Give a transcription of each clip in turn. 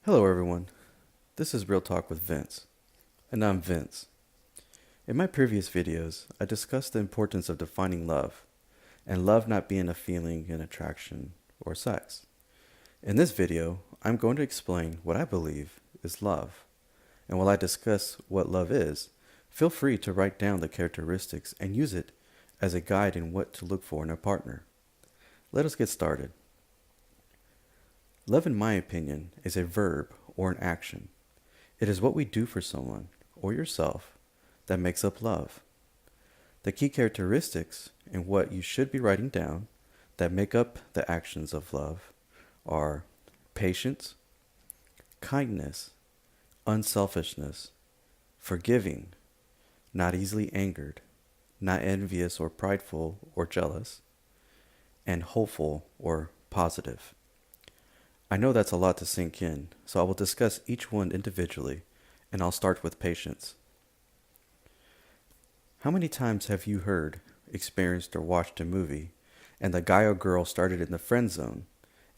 Hello, everyone. This is Real Talk with Vince, and I'm Vince. In my previous videos, I discussed the importance of defining love, and love not being a feeling, an attraction, or sex. In this video, I'm going to explain what I believe is love. And while I discuss what love is, feel free to write down the characteristics and use it as a guide in what to look for in a partner. Let us get started. Love, in my opinion, is a verb or an action. It is what we do for someone or yourself that makes up love. The key characteristics and what you should be writing down that make up the actions of love are patience, kindness, unselfishness, forgiving, not easily angered, not envious or prideful or jealous, and hopeful or positive. I know that's a lot to sink in, so I will discuss each one individually, and I'll start with patience. How many times have you heard, experienced, or watched a movie, and the guy or girl started in the friend zone,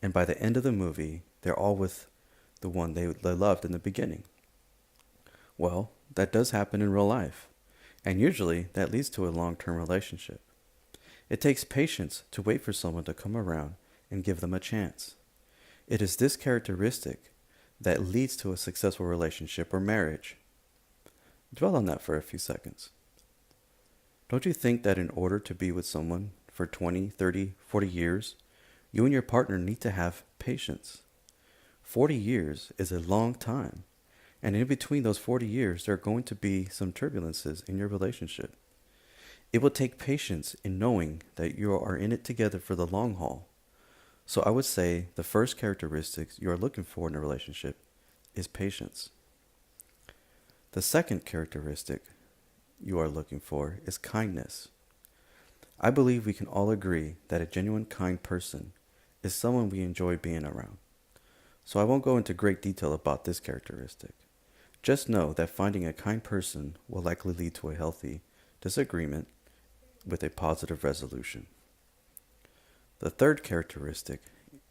and by the end of the movie, they're all with the one they loved in the beginning? Well, that does happen in real life, and usually that leads to a long-term relationship. It takes patience to wait for someone to come around and give them a chance. It is this characteristic that leads to a successful relationship or marriage. Dwell on that for a few seconds. Don't you think that in order to be with someone for 20, 30, 40 years, you and your partner need to have patience? 40 years is a long time, and in between those 40 years, there are going to be some turbulences in your relationship. It will take patience in knowing that you are in it together for the long haul. So I would say the first characteristics you are looking for in a relationship is patience. The second characteristic you are looking for is kindness. I believe we can all agree that a genuine kind person is someone we enjoy being around. So I won't go into great detail about this characteristic. Just know that finding a kind person will likely lead to a healthy disagreement with a positive resolution. The third characteristic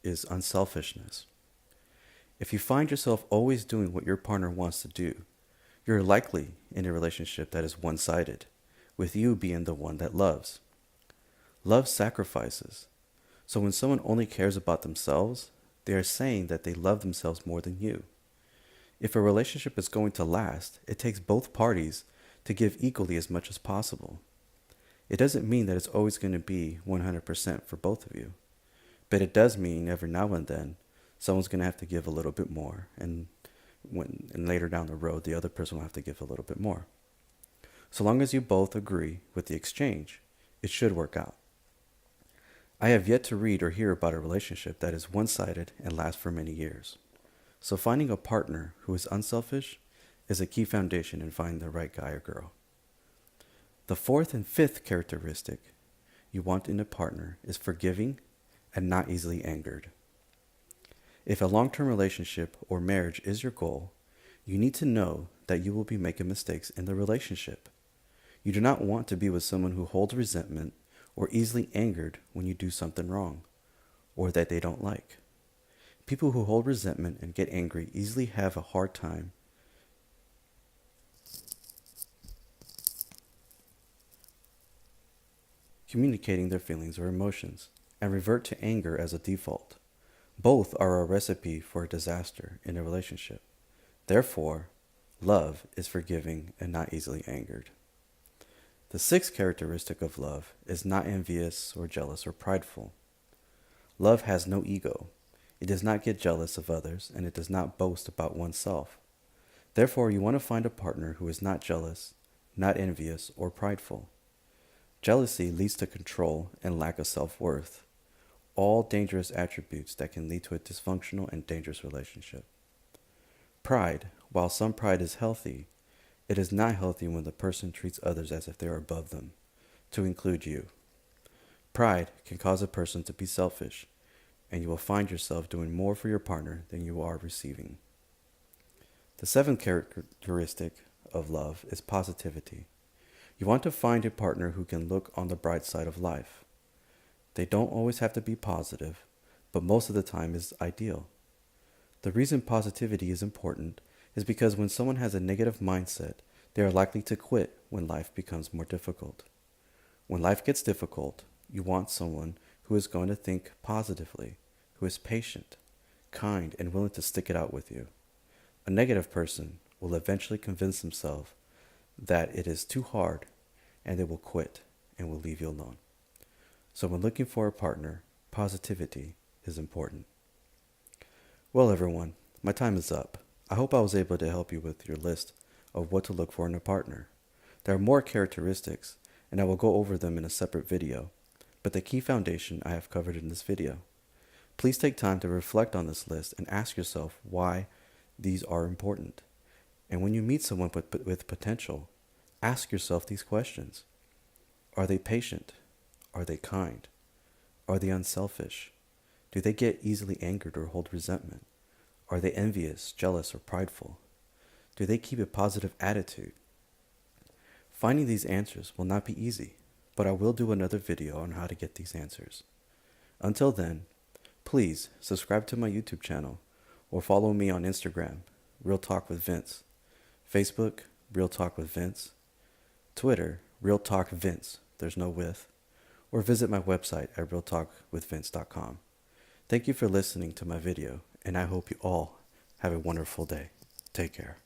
is unselfishness. If you find yourself always doing what your partner wants to do, you're likely in a relationship that is one-sided, with you being the one that loves. Love sacrifices. So when someone only cares about themselves, they are saying that they love themselves more than you. If a relationship is going to last, it takes both parties to give equally as much as possible. It doesn't mean that it's always going to be 100% for both of you. But it does mean every now and then, someone's going to have to give a little bit more. And later down the road, the other person will have to give a little bit more. So long as you both agree with the exchange, it should work out. I have yet to read or hear about a relationship that is one-sided and lasts for many years. So finding a partner who is unselfish is a key foundation in finding the right guy or girl. The fourth and fifth characteristic you want in a partner is forgiving and not easily angered. If a long-term relationship or marriage is your goal, you need to know that you will be making mistakes in the relationship. You do not want to be with someone who holds resentment or easily angered when you do something wrong or that they don't like. People who hold resentment and get angry easily have a hard time communicating their feelings or emotions, and revert to anger as a default. Both are a recipe for a disaster in a relationship. Therefore, love is forgiving and not easily angered. The sixth characteristic of love is not envious or jealous or prideful. Love has no ego. It does not get jealous of others, and it does not boast about oneself. Therefore, you want to find a partner who is not jealous, not envious, or prideful. Jealousy leads to control and lack of self-worth, all dangerous attributes that can lead to a dysfunctional and dangerous relationship. Pride, while some pride is healthy, it is not healthy when the person treats others as if they are above them, to include you. Pride can cause a person to be selfish, and you will find yourself doing more for your partner than you are receiving. The seventh characteristic of love is positivity. You want to find a partner who can look on the bright side of life. They don't always have to be positive, but most of the time is ideal. The reason positivity is important is because when someone has a negative mindset, they are likely to quit when life becomes more difficult. When life gets difficult, you want someone who is going to think positively, who is patient, kind, and willing to stick it out with you. A negative person will eventually convince themselves that it is too hard and they will quit and will leave you alone. So when looking for a partner, positivity is important. Well, everyone, my time is up. I hope I was able to help you with your list of what to look for in a partner. There are more characteristics, and I will go over them in a separate video, but the key foundation I have covered in this video. Please take time to reflect on this list and ask yourself why these are important. And when you meet someone with potential, ask yourself these questions. Are they patient? Are they kind? Are they unselfish? Do they get easily angered or hold resentment? Are they envious, jealous, or prideful? Do they keep a positive attitude? Finding these answers will not be easy, but I will do another video on how to get these answers. Until then, please subscribe to my YouTube channel or follow me on Instagram, Real Talk with Vince, Facebook, Real Talk with Vince, Twitter, Real Talk Vince, there's no with, or visit my website at realtalkwithvince.com. Thank you for listening to my video, and I hope you all have a wonderful day. Take care.